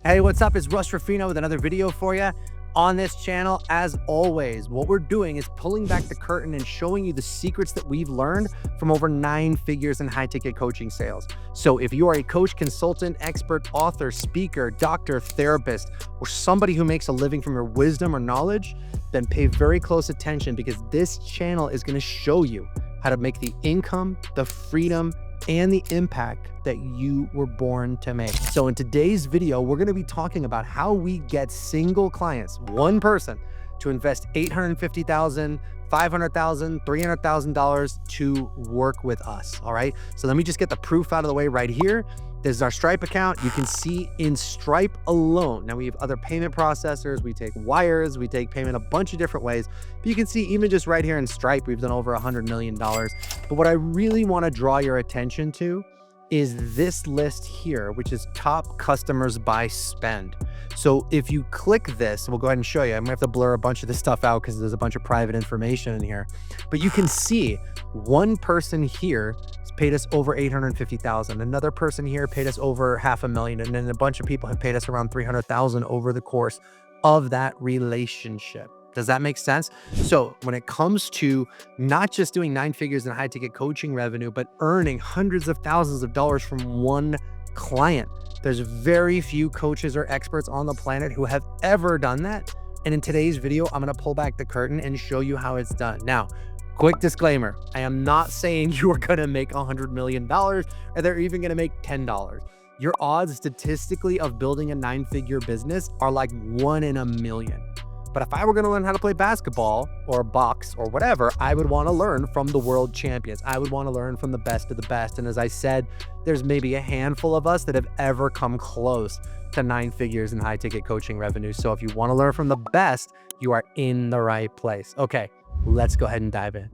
Hey, what's up? It's Russ Ruffino with another video for you on this channel. As always, what we're doing is pulling back the curtain and showing you the secrets that we've learned from over 9 figures in high-ticket coaching sales. So if you are a coach, consultant, expert, author, speaker, doctor, therapist, or somebody who makes a living from your wisdom or knowledge, then pay very close attention because this channel is going to show you how to make the income, the freedom, and the impact that you were born to make. So in today's video, we're going to be talking about how we get single clients, one person, to invest $850,000, $500,000, $300,000 to work with us. All right. So let me just get the proof out of the way right here. This is our Stripe account. You can see in Stripe alone. Now we have other payment processors. We take wires, we take payment a bunch of different ways. But you can see even just right here in Stripe, we've done over $100 million. But what I really want to draw your attention to is this list here, which is top customers by spend. So if you click this, we'll go ahead and show you. I'm gonna have to blur a bunch of this stuff out because there's a bunch of private information in here. But you can see one person here paid us over 850,000. Another person here paid us over $500,000. And then a bunch of people have paid us around 300,000 over the course of that relationship. Does that make sense? So when it comes to not just doing 9 figures in high ticket coaching revenue, but earning hundreds of thousands of dollars from one client, there's very few coaches or experts on the planet who have ever done that. And in today's video, I'm going to pull back the curtain and show you how it's done. Now, quick disclaimer, I am not saying you are going to make $100 million or they're even going to make $10. Your odds statistically of building a 9-figure business are like 1 in a million. But if I were going to learn how to play basketball or box or whatever, I would want to learn from the world champions. I would want to learn from the best of the best. And as I said, there's maybe a handful of us that have ever come close to 9 figures in high ticket coaching revenue. So if you want to learn from the best, you are in the right place. Okay, let's go ahead and dive in.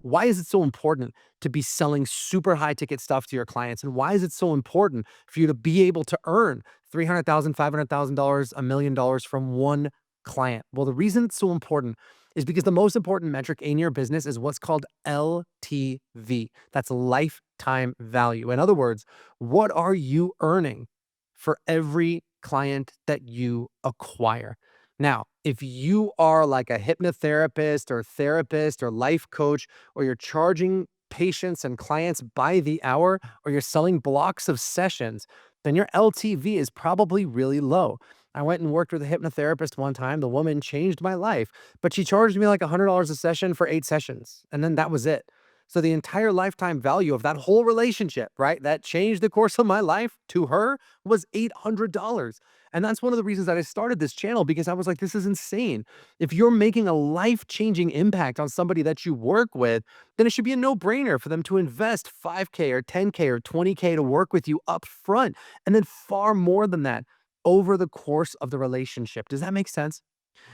Why is it so important to be selling super high ticket stuff to your clients? And why is it so important for you to be able to earn $300,000, $500,000, $1 million from one client? Well, the reason it's so important is because the most important metric in your business is what's called LTV. That's lifetime value. In other words, what are you earning for every client that you acquire? Now, if you are like a hypnotherapist or therapist or life coach, or you're charging patients and clients by the hour, or you're selling blocks of sessions, then your LTV is probably really low. I went and worked with a hypnotherapist one time. The woman changed my life, but she charged me like $100 a session for 8 sessions. And then that was it. So the entire lifetime value of that whole relationship, right, that changed the course of my life to her was $800. And that's one of the reasons that I started this channel, because I was like, this is insane. If you're making a life-changing impact on somebody that you work with, then it should be a no-brainer for them to invest 5K or 10K or 20K to work with you up front. And then far more than that over the course of the relationship. Does that make sense?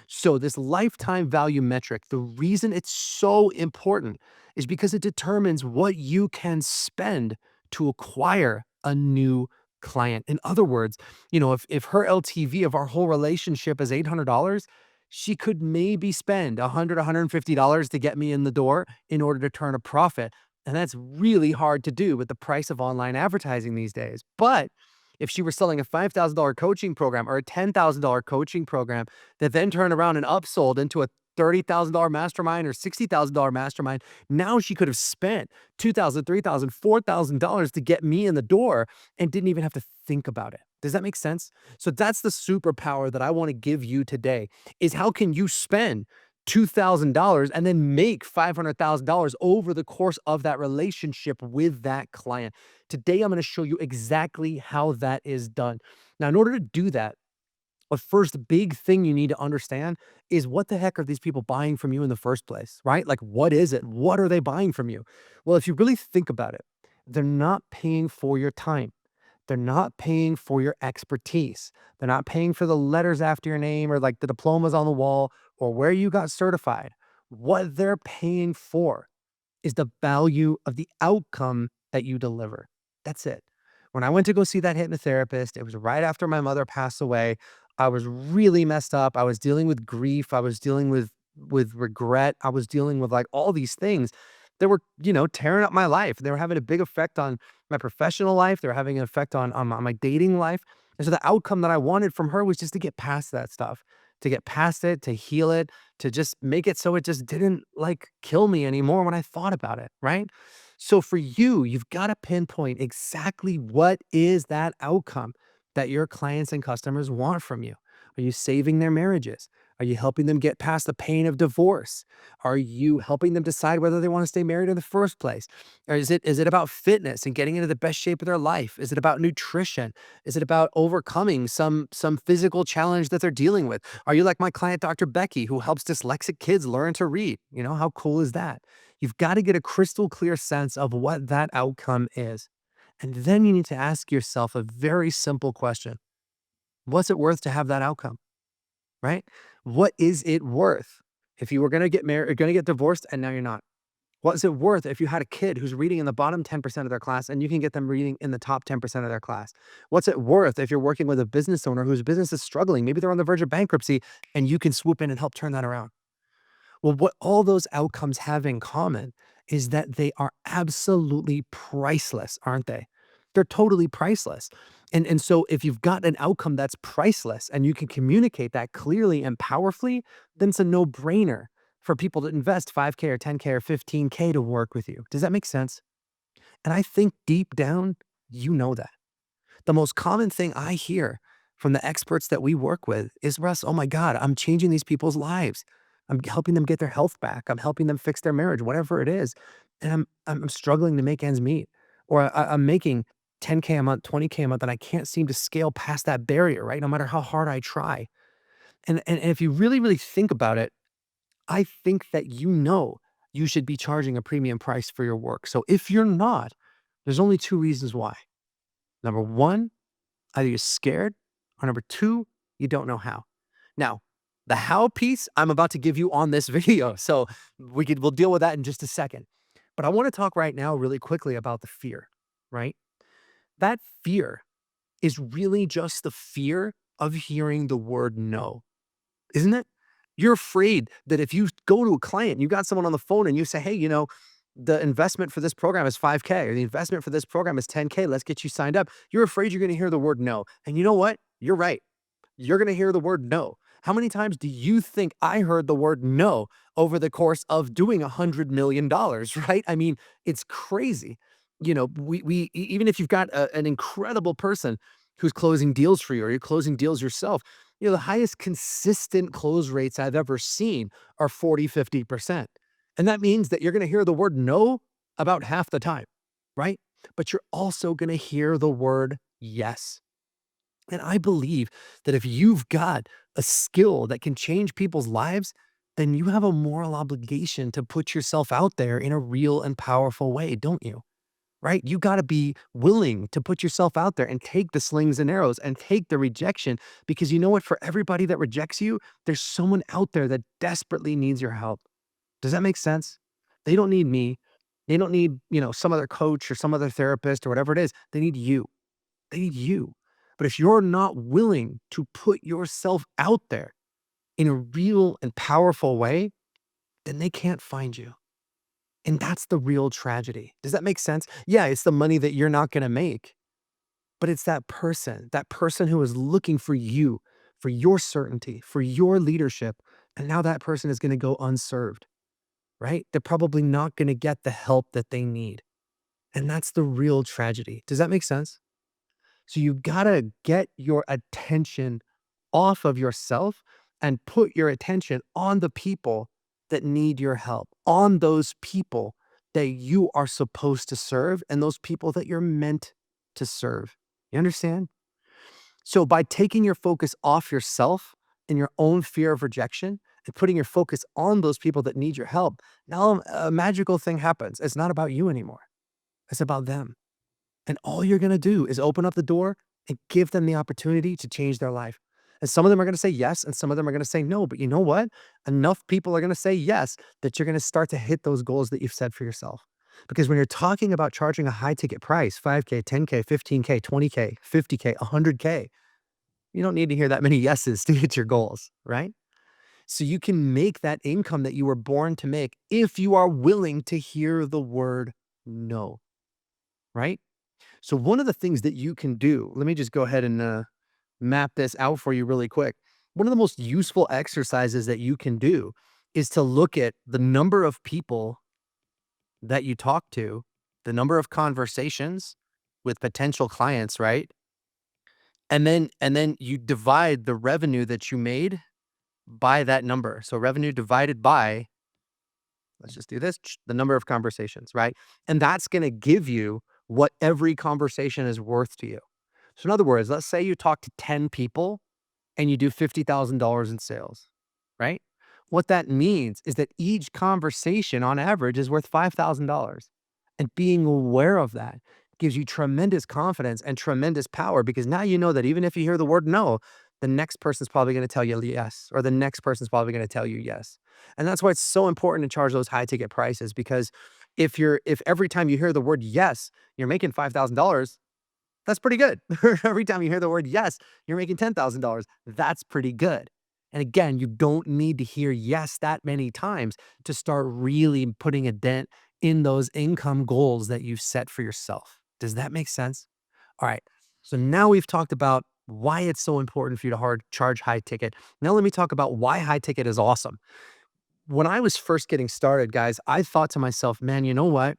So this lifetime value metric, the reason it's so important is because it determines what you can spend to acquire a new client. In other words, if her LTV of our whole relationship is $800, she could maybe spend $100, $150 to get me in the door in order to turn a profit. And that's really hard to do with the price of online advertising these days. But if she were selling a $5,000 coaching program or a $10,000 coaching program that then turned around and upsold into a $30,000 mastermind or $60,000 mastermind, now she could have spent $2,000, $3,000, $4,000 to get me in the door and didn't even have to think about it. Does that make sense? So that's the superpower that I want to give you today, is how can you spend $2,000 and then make $500,000 over the course of that relationship with that client. Today, I'm going to show you exactly how that is done. Now, in order to do that, the first big thing you need to understand is what the heck are these people buying from you in the first place, right? Like, what is it? What are they buying from you? Well, if you really think about it, they're not paying for your time. They're not paying for your expertise. They're not paying for the letters after your name or like the diplomas on the wall or where you got certified. What they're paying for is the value of the outcome that you deliver. That's it. When I went to go see that hypnotherapist, it was right after my mother passed away. I was really messed up. I was dealing with grief. I was dealing with regret. I was dealing with like all these things that were, tearing up my life. They were having a big effect on my professional life. They were having an effect on my dating life. And so the outcome that I wanted from her was just to get past that stuff, to get past it, to heal it, to just make it so it just didn't like kill me anymore when I thought about it, right? So for you, you've got to pinpoint exactly what is that outcome that your clients and customers want from you. Are you saving their marriages? Are you helping them get past the pain of divorce? Are you helping them decide whether they want to stay married in the first place? Or is it about fitness and getting into the best shape of their life? Is it about nutrition? Is it about overcoming some physical challenge that they're dealing with? Are you like my client, Dr. Becky, who helps dyslexic kids learn to read? You know, how cool is that? You've got to get a crystal clear sense of what that outcome is. And then you need to ask yourself a very simple question. What's it worth to have that outcome? Right? What is it worth? If you were going to get married, or going to get divorced and now you're not. What's it worth if you had a kid who's reading in the bottom 10% of their class and you can get them reading in the top 10% of their class? What's it worth if you're working with a business owner whose business is struggling? Maybe they're on the verge of bankruptcy and you can swoop in and help turn that around. Well, what all those outcomes have in common is that they are absolutely priceless, aren't they? They're totally priceless. And so if you've got an outcome that's priceless and you can communicate that clearly and powerfully, then it's a no-brainer for people to invest 5K or 10K or 15K to work with you. Does that make sense? And I think deep down, you know that. The most common thing I hear from the experts that we work with is, Russ, oh my God, I'm changing these people's lives. I'm helping them get their health back. I'm helping them fix their marriage, whatever it is. And I'm struggling to make ends meet. Or I'm making 10K a month, 20K a month, and I can't seem to scale past that barrier, right? No matter how hard I try. And if you really, really think about it, I think that you know you should be charging a premium price for your work. So if you're not, there's only two reasons why. Number one, either you're scared, or number two, you don't know how. Now, the how piece I'm about to give you on this video. So we'll deal with that in just a second. But I want to talk right now really quickly about the fear, right? That fear is really just the fear of hearing the word no, isn't it? You're afraid that if you go to a client, you got someone on the phone and you say, hey, the investment for this program is 5K or the investment for this program is 10K. Let's get you signed up. You're afraid you're going to hear the word no. And you know what? You're right. You're going to hear the word no. How many times do you think I heard the word no over the course of doing $100 million, right? I mean, it's crazy. Even if you've got an incredible person who's closing deals for you or you're closing deals yourself, the highest consistent close rates I've ever seen are 40, 50%. And that means that you're going to hear the word no about half the time, right? But you're also going to hear the word yes. And I believe that if you've got a skill that can change people's lives, then you have a moral obligation to put yourself out there in a real and powerful way, don't you? Right? You got to be willing to put yourself out there and take the slings and arrows and take the rejection because you know what? For everybody that rejects you, there's someone out there that desperately needs your help. Does that make sense? They don't need me. They don't need, some other coach or some other therapist or whatever it is. They need you. They need you. But if you're not willing to put yourself out there in a real and powerful way, then they can't find you. And that's the real tragedy. Does that make sense? Yeah, it's the money that you're not going to make, but it's that person who is looking for you, for your certainty, for your leadership. And now that person is going to go unserved, right? They're probably not going to get the help that they need. And that's the real tragedy. Does that make sense? So you gotta get your attention off of yourself and put your attention on the people that need your help, on those people that you are supposed to serve and those people that you're meant to serve. You understand? So by taking your focus off yourself and your own fear of rejection and putting your focus on those people that need your help, now a magical thing happens. It's not about you anymore. It's about them. And all you're going to do is open up the door and give them the opportunity to change their life. And some of them are going to say yes, and some of them are going to say no. But you know what? Enough people are going to say yes that you're going to start to hit those goals that you've set for yourself. Because when you're talking about charging a high ticket price, 5K, 10K, 15K, 20K, 50K, 100K, you don't need to hear that many yeses to hit your goals, right? So you can make that income that you were born to make if you are willing to hear the word no, right? So one of the things that you can do, let me just go ahead and map this out for you really quick. One of the most useful exercises that you can do is to look at the number of people that you talk to, the number of conversations with potential clients, right? And then you divide the revenue that you made by that number. So revenue divided by, let's just do this, the number of conversations, right? And that's going to give you what every conversation is worth to you. So in other words, let's say you talk to 10 people and you do $50,000 in sales, right? What that means is that each conversation on average is worth $5,000. And being aware of that gives you tremendous confidence and tremendous power, because now you know that even if you hear the word no, the next person's probably going to tell you yes, or the next person's probably going to tell you yes. And that's why it's so important to charge those high ticket prices, because if every time you hear the word yes, you're making $5,000, that's pretty good. Every time you hear the word yes, you're making $10,000. That's pretty good. And again, you don't need to hear yes that many times to start really putting a dent in those income goals that you've set for yourself. Does that make sense? All right. So now we've talked about why it's so important for you to hard charge high ticket. Now let me talk about why high ticket is awesome. When I was first getting started, guys, I thought to myself, man, you know what?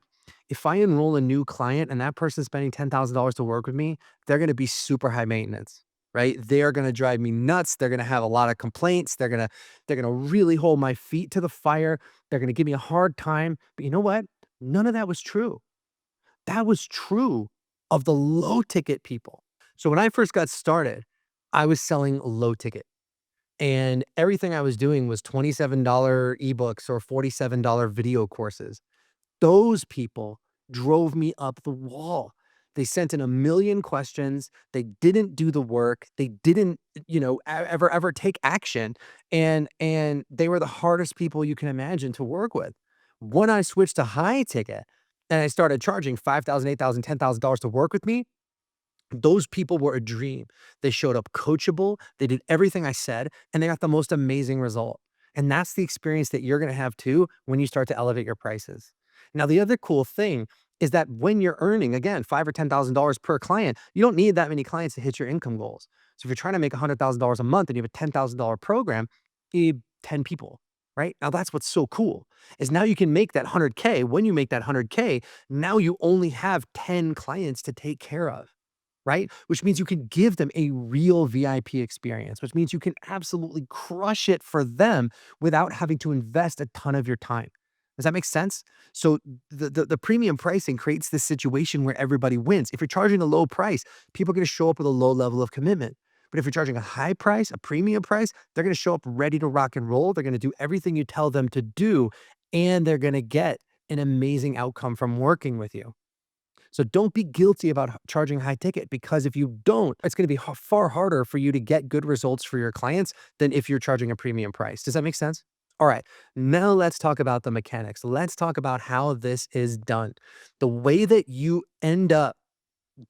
If I enroll a new client and that person's spending $10,000 to work with me, they're going to be super high maintenance, right? They're going to drive me nuts. They're going to have a lot of complaints. They're going to really hold my feet to the fire. They're going to give me a hard time. But you know what? None of that was true. That was true of the low ticket people. So when I first got started, I was selling low ticket. And everything I was doing was $27 ebooks or $47 video courses. Those people drove me up the wall. They sent in a million questions. They didn't do the work. They didn't, ever take action. And they were the hardest people you can imagine to work with. When I switched to high ticket and I started charging $5,000, $8,000, $10,000 to work with me, those people were a dream. They showed up coachable, they did everything I said, and they got the most amazing result. And that's the experience that you're gonna have too when you start to elevate your prices. Now, the other cool thing is that when you're earning, again, $5,000 or $10,000 per client, you don't need that many clients to hit your income goals. So if you're trying to make $100,000 a month and you have a $10,000 program, you need 10 people, right? Now that's what's so cool is now you can make that 100K. When you make that 100K, now you only have 10 clients to take care of, right? Which means you can give them a real VIP experience, which means you can absolutely crush it for them without having to invest a ton of your time. Does that make sense? So the premium pricing creates this situation where everybody wins. If you're charging a low price, people are going to show up with a low level of commitment. But if you're charging a high price, a premium price, they're going to show up ready to rock and roll. They're going to do everything you tell them to do, and they're going to get an amazing outcome from working with you. So don't be guilty about charging high ticket, because if you don't, it's going to be far harder for you to get good results for your clients than if you're charging a premium price. Does that make sense? All right, now let's talk about the mechanics. Let's talk about how this is done. The way that you end up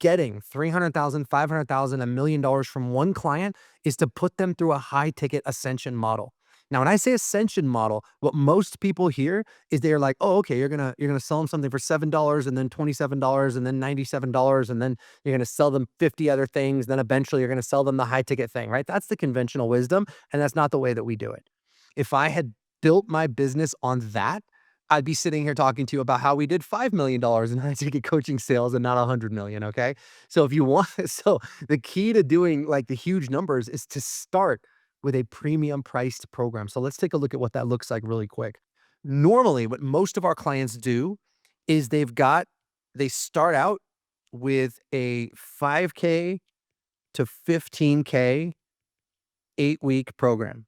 getting 300,000, 500,000, $1 million from one client is to put them through a high ticket ascension model. Now, when I say ascension model, what most people hear is they're like, "Oh, okay, you're gonna sell them something for $7 and then $27 and then $97 and then you're gonna sell them 50 other things. Then eventually you're gonna sell them the high ticket thing," right? That's the conventional wisdom, and that's not the way that we do it. If I had built my business on that, I'd be sitting here talking to you about how we did $5 million in high ticket coaching sales and not 100 million. Okay. So if you want, so the key to doing like the huge numbers is to start with a premium priced program. So let's take a look at what that looks like really quick. Normally, what most of our clients do is they start out with a 5K to 15K 8-week program.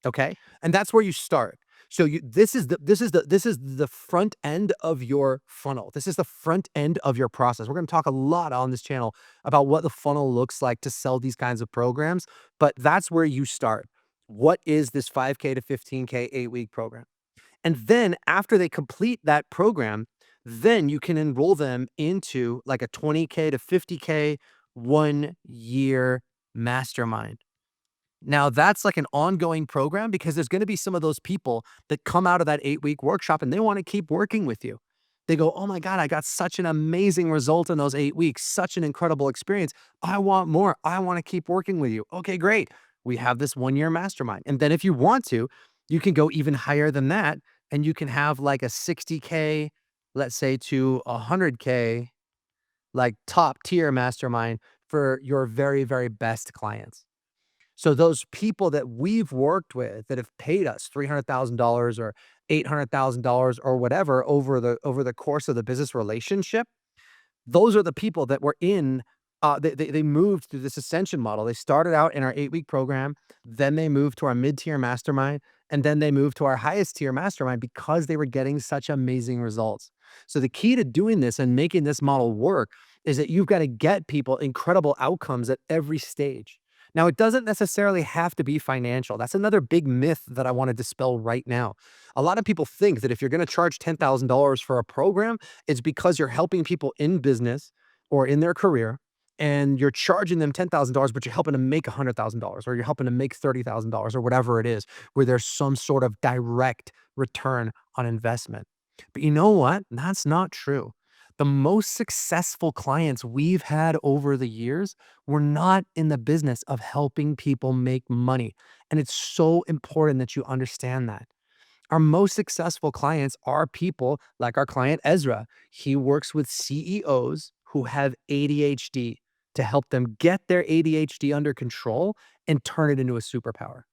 Okay. And that's where you start. So this is the front end of your funnel. This is the front end of your process. We're going to talk a lot on this channel about what the funnel looks like to sell these kinds of programs, but that's where you start. What is this 5K to 15K 8-week program? And then after they complete that program, then you can enroll them into like a 20K to 50K 1 year mastermind. Now, that's like an ongoing program, because there's going to be some of those people that come out of that 8-week workshop and they want to keep working with you. They go, oh my God, I got such an amazing result in those 8 weeks, such an incredible experience. I want more. I want to keep working with you. Okay, great. We have this 1 year mastermind. And then if you want to, you can go even higher than that. And you can have like a 60K, let's say to 100K, like top tier mastermind for your very, very best clients. So those people that we've worked with that have paid us $300,000 or $800,000 or whatever over the course of the business relationship, those are the people that were in, they moved through this Ascension model. They started out in our 8-week program, then they moved to our mid-tier mastermind, and then they moved to our highest tier mastermind because they were getting such amazing results. So the key to doing this and making this model work is that you've got to get people incredible outcomes at every stage. Now, it doesn't necessarily have to be financial. That's another big myth that I want to dispel right now. A lot of people think that if you're going to charge $10,000 for a program, it's because you're helping people in business or in their career and you're charging them $10,000, but you're helping them make $100,000 or you're helping them make $30,000 or whatever it is, where there's some sort of direct return on investment. But you know what? That's not true. The most successful clients we've had over the years were not in the business of helping people make money. And it's so important that you understand that. Our most successful clients are people like our client Ezra. He works with CEOs who have ADHD to help them get their ADHD under control and turn it into a superpower.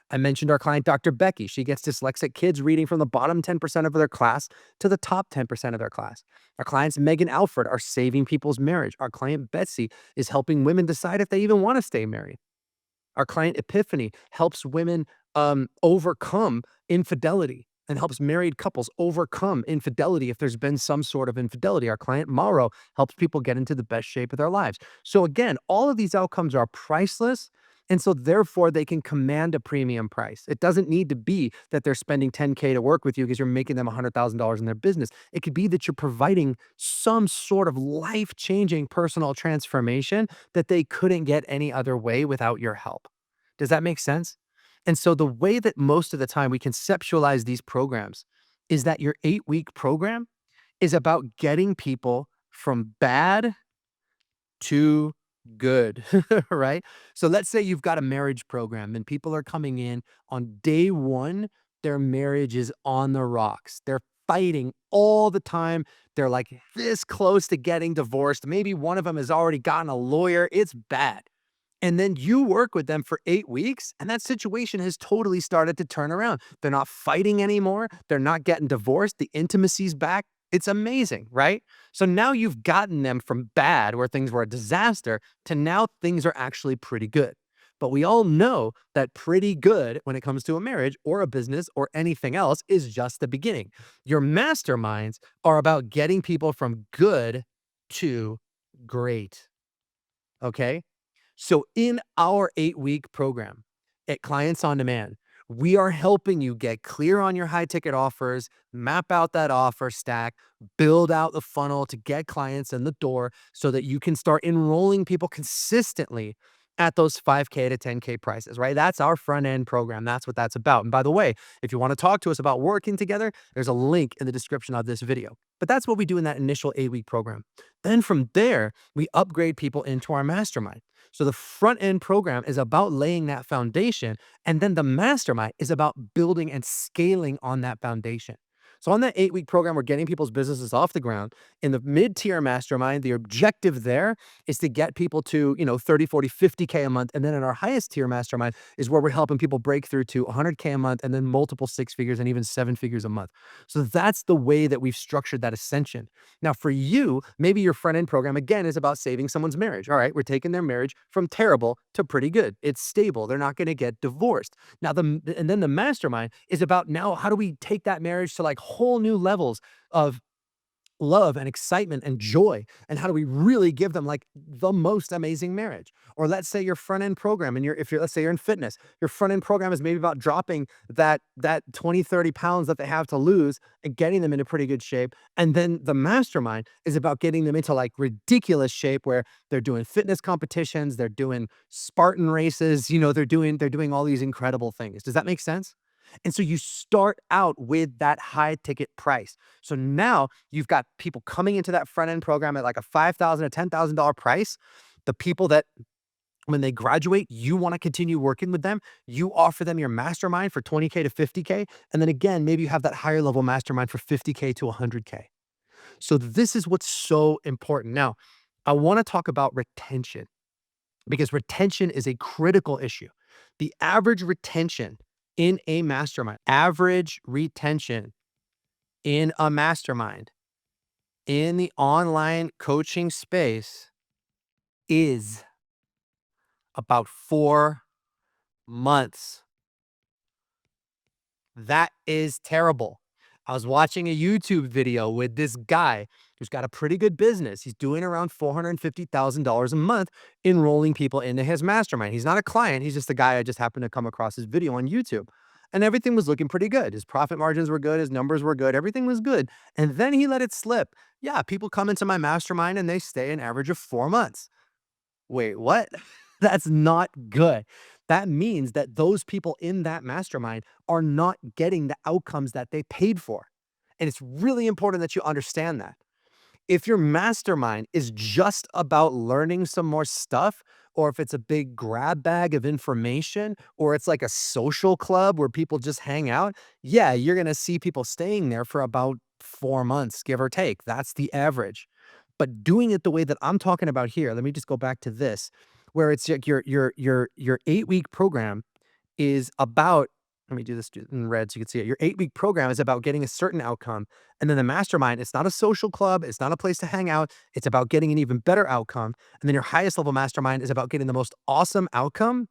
I mentioned our client, Dr. Becky. She gets dyslexic kids reading from the bottom 10% of their class to the top 10% of their class. Our clients, Megan Alford, are saving people's marriage. Our client, Betsy, is helping women decide if they even want to stay married. Our client Epiphany helps women overcome infidelity and helps married couples overcome infidelity if there's been some sort of infidelity. Our client Mauro helps people get into the best shape of their lives. So again, all of these outcomes are priceless. And so therefore they can command a premium price. It doesn't need to be that they're spending 10K to work with you because you're making them $100,000 in their business. It could be that you're providing some sort of life-changing personal transformation that they couldn't get any other way without your help. Does that make sense? And so the way that most of the time we conceptualize these programs is that your 8-week program is about getting people from bad to good, right? So let's say you've got a marriage program and people are coming in on day one, their marriage is on the rocks. They're fighting all the time. They're like this close to getting divorced. Maybe one of them has already gotten a lawyer. It's bad. And then you work with them for 8 weeks, and that situation has totally started to turn around. They're not fighting anymore. They're not getting divorced. The intimacy's back. It's amazing, right? So now you've gotten them from bad, where things were a disaster, to now things are actually pretty good. But we all know that pretty good when it comes to a marriage or a business or anything else is just the beginning. Your masterminds are about getting people from good to great. Okay. So in our 8-week program at Clients on Demand, we are helping you get clear on your high ticket offers, map out that offer stack, build out the funnel to get clients in the door so that you can start enrolling people consistently at those 5K to 10K prices, right? That's our front end program. That's what that's about. And by the way, if you want to talk to us about working together, there's a link in the description of this video. But that's what we do in that initial 8-week program. Then from there, we upgrade people into our mastermind. So the front end program is about laying that foundation, and then the mastermind is about building and scaling on that foundation. So on that 8-week program, we're getting people's businesses off the ground. In the mid-tier mastermind, the objective there is to get people to, 30, 40, 50K a month. And then in our highest tier mastermind is where we're helping people break through to 100K a month and then multiple 6 figures and even 7 figures a month. So that's the way that we've structured that ascension. Now, for you, maybe your front end program, again, is about saving someone's marriage. All right, we're taking their marriage from terrible to pretty good. It's stable. They're not going to get divorced. Now, and then the mastermind is about now how do we take that marriage to like whole new levels of love and excitement and joy, and how do we really give them like the most amazing marriage? Or let's say your front end program and if you're, let's say you're in fitness, your front end program is maybe about dropping that 20, 30 pounds that they have to lose and getting them into pretty good shape. And then the mastermind is about getting them into like ridiculous shape where they're doing fitness competitions, they're doing Spartan races, they're doing all these incredible things. Does that make sense? And so you start out with that high ticket price. So now you've got people coming into that front end program at like a $5,000, a $10,000 price. The people that when they graduate, you want to continue working with them. You offer them your mastermind for 20K to 50K. And then again, maybe you have that higher level mastermind for 50K to 100K. So this is what's so important. Now, I want to talk about retention because retention is a critical issue. The average retention in a mastermind, average retention in a mastermind in the online coaching space is about 4 months. That is terrible. I was watching a YouTube video with this guy who's got a pretty good business. He's doing around $450,000 a month enrolling people into his mastermind. He's not a client. He's just a guy I just happened to come across his video on YouTube. And everything was looking pretty good. His profit margins were good. His numbers were good. Everything was good. And then he let it slip. Yeah, people come into my mastermind and they stay an average of 4 months. Wait, what? That's not good. That means that those people in that mastermind are not getting the outcomes that they paid for. And it's really important that you understand that. If your mastermind is just about learning some more stuff, or if it's a big grab bag of information, or it's like a social club where people just hang out, yeah, you're going to see people staying there for about 4 months, give or take. That's the average. But doing it the way that I'm talking about here, let me just go back to this, where it's like your 8-week program is about, let me do this in red so you can see it. Your 8-week program is about getting a certain outcome. And then the mastermind, it's not a social club. It's not a place to hang out. It's about getting an even better outcome. And then your highest level mastermind is about getting the most awesome outcome.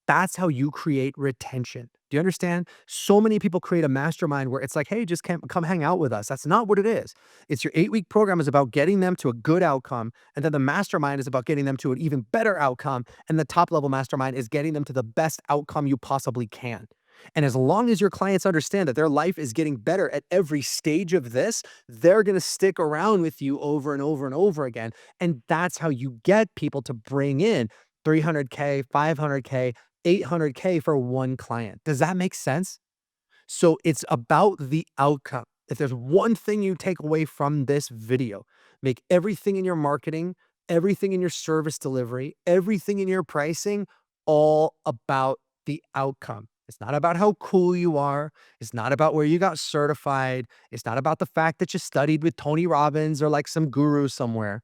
That's how you create retention. Do you understand? So many people create a mastermind where it's like, hey, just come hang out with us. That's not what it is. It's your 8-week program is about getting them to a good outcome. And then the mastermind is about getting them to an even better outcome. And the top level mastermind is getting them to the best outcome you possibly can. And as long as your clients understand that their life is getting better at every stage of this, they're going to stick around with you over and over and over again. And that's how you get people to bring in 300K, 500K, 800K for one client. Does that make sense? So it's about the outcome. If there's one thing you take away from this video, make everything in your marketing, everything in your service delivery, everything in your pricing, all about the outcome. It's not about how cool you are. It's not about where you got certified. It's not about the fact that you studied with Tony Robbins or like some guru somewhere.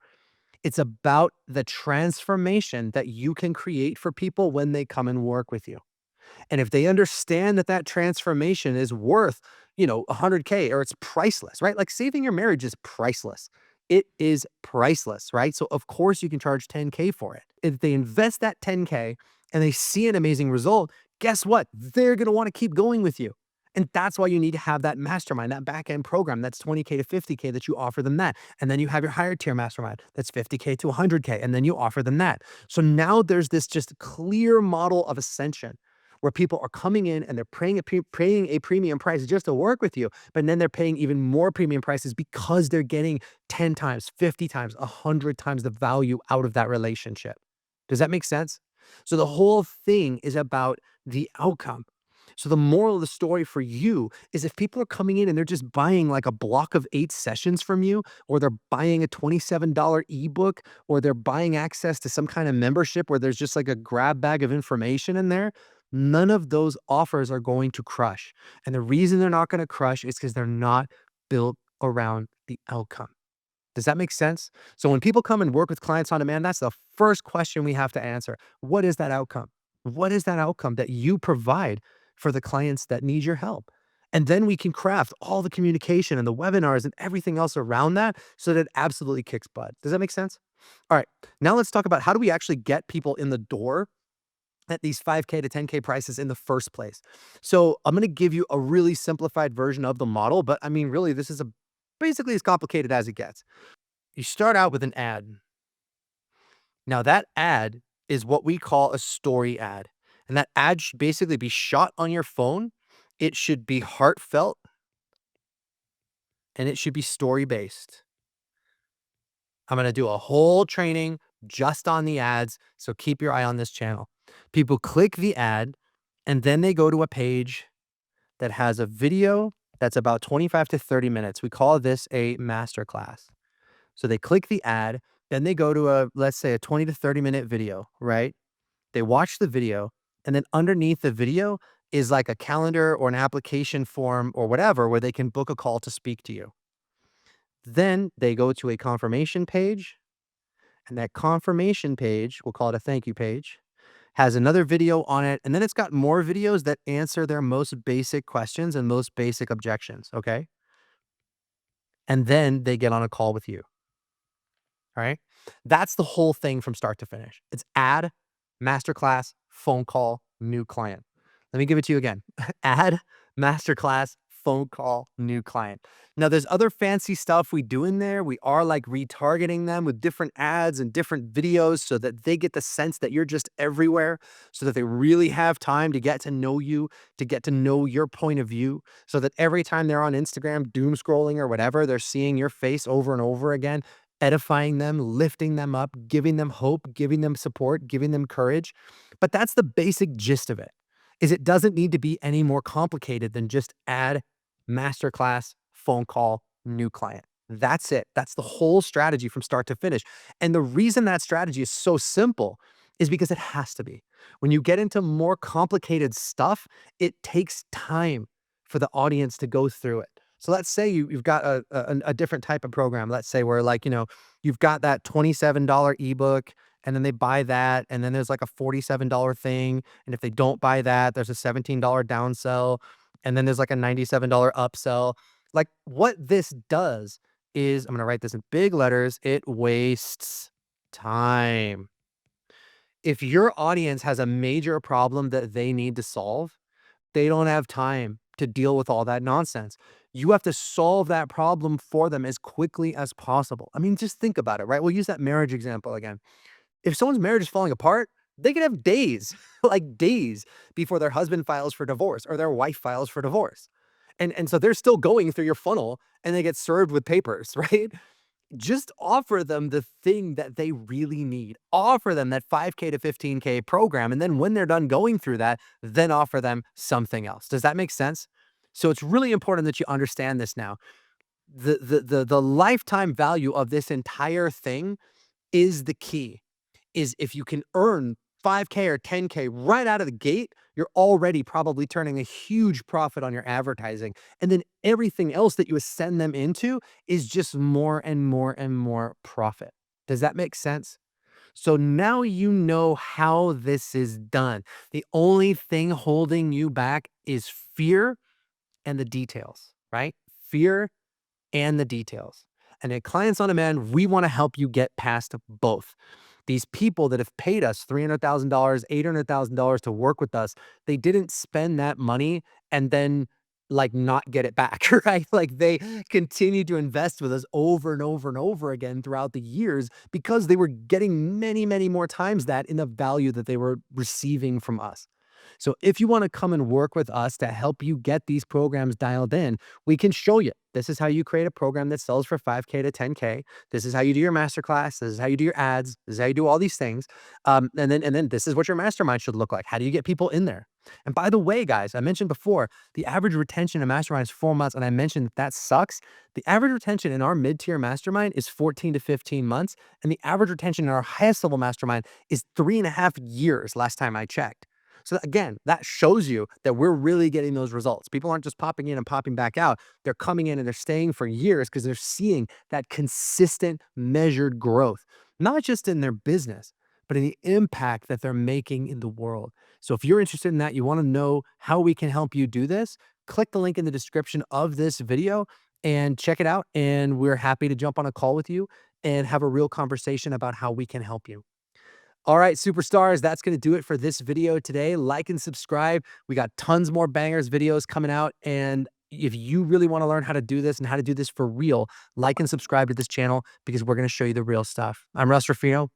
It's about the transformation that you can create for people when they come and work with you. And if they understand that that transformation is worth, 100K or it's priceless, right? Like saving your marriage is priceless. It is priceless, right? So of course you can charge 10K for it. If they invest that 10K and they see an amazing result, guess what? They're going to want to keep going with you. And that's why you need to have that mastermind, that back end program that's 20K to 50K that you offer them that. And then you have your higher tier mastermind that's 50K to 100K. And then you offer them that. So now there's this just clear model of ascension where people are coming in and they're paying a premium price just to work with you, but then they're paying even more premium prices because they're getting 10 times, 50 times, 100 times the value out of that relationship. Does that make sense? So the whole thing is about the outcome. So the moral of the story for you is if people are coming in and they're just buying like a block of 8 sessions from you, or they're buying a $27 ebook, or they're buying access to some kind of membership where there's just like a grab bag of information in there, none of those offers are going to crush. And the reason they're not going to crush is because they're not built around the outcome. Does that make sense? So when people come and work with clients on demand, that's the first question we have to answer. What is that outcome? What is that outcome that you provide for the clients that need your help? And then we can craft all the communication and the webinars and everything else around that so that it absolutely kicks butt. Does that make sense? All right. Now let's talk about how do we actually get people in the door at these 5K to 10K prices in the first place. So I'm going to give you a really simplified version of the model, but I mean, really, this is basically as complicated as it gets. You start out with an ad. Now that ad is what we call a story ad. And that ad should basically be shot on your phone. It should be heartfelt and it should be story based. I'm going to do a whole training just on the ads. So keep your eye on this channel. People click the ad and then they go to a page that has a video that's about 25 to 30 minutes. We call this a masterclass. So they click the ad, then they go to let's say a 20 to 30-minute video, right? They watch the video, and then underneath the video is like a calendar or an application form or whatever where they can book a call to speak to you. Then they go to a confirmation page, and that confirmation page, we'll call it a thank you page, has another video on it, and then it's got more videos that answer their most basic questions and most basic objections, okay? And then they get on a call with you. All right. That's the whole thing from start to finish. It's ad, masterclass, phone call, new client. Let me give it to you again. Ad, masterclass, phone call, new client. Now, there's other fancy stuff we do in there. We are like retargeting them with different ads and different videos so that they get the sense that you're just everywhere, so that they really have time to get to know you, to get to know your point of view, so that every time they're on Instagram doom scrolling or whatever, they're seeing your face over and over again, edifying them, lifting them up, giving them hope, giving them support, giving them courage. But that's the basic gist of it, is it doesn't need to be any more complicated than just add masterclass, phone call, new client. That's it. That's the whole strategy from start to finish. And the reason that strategy is so simple is because it has to be. When you get into more complicated stuff, it takes time for the audience to go through it. So let's say you've got a different type of program. Let's say where like, you've got that $27 ebook and then they buy that. And then there's like a $47 thing. And if they don't buy that, there's a $17 downsell. And then there's like a $97 upsell. Like what this does is, I'm going to write this in big letters, it wastes time. If your audience has a major problem that they need to solve, they don't have time to deal with all that nonsense. You have to solve that problem for them as quickly as possible. I mean, just think about it, right? We'll use that marriage example again. If someone's marriage is falling apart, they could have days, like days before their husband files for divorce or their wife files for divorce. And so they're still going through your funnel and they get served with papers, right? Just offer them the thing that they really need. Offer them that 5K to 15K program. And then when they're done going through that, then offer them something else. Does that make sense? So it's really important that you understand this now. The lifetime value of this entire thing is the key. Is if you can earn 5K or 10K right out of the gate, you're already probably turning a huge profit on your advertising. And then everything else that you send them into is just more and more and more profit. Does that make sense? So now you know how this is done. The only thing holding you back is fear and the details, right? Fear and the details. And at Clients on Demand, we want to help you get past both. These people that have paid us $300,000, $800,000 to work with us, they didn't spend that money and then like not get it back, right? Like they continue to invest with us over and over and over again throughout the years because they were getting many, many more times that in the value that they were receiving from us. So if you want to come and work with us to help you get these programs dialed in, we can show you. This is how you create a program that sells for 5K to 10K. This is how you do your masterclass. This is how you do your ads. This is how you do all these things. And then this is what your mastermind should look like. How do you get people in there? And by the way, guys, I mentioned before, the average retention in mastermind is 4 months. And I mentioned that sucks. The average retention in our mid-tier mastermind is 14 to 15 months. And the average retention in our highest level mastermind is 3.5 years last time I checked. So again, that shows you that we're really getting those results. People aren't just popping in and popping back out. They're coming in and they're staying for years because they're seeing that consistent measured growth, not just in their business, but in the impact that they're making in the world. So if you're interested in that, you want to know how we can help you do this, click the link in the description of this video and check it out. And we're happy to jump on a call with you and have a real conversation about how we can help you. All right, superstars, that's going to do it for this video today. Like and subscribe. We got tons more bangers videos coming out. And if you really want to learn how to do this and how to do this for real, like and subscribe to this channel because we're going to show you the real stuff. I'm Russ Ruffino.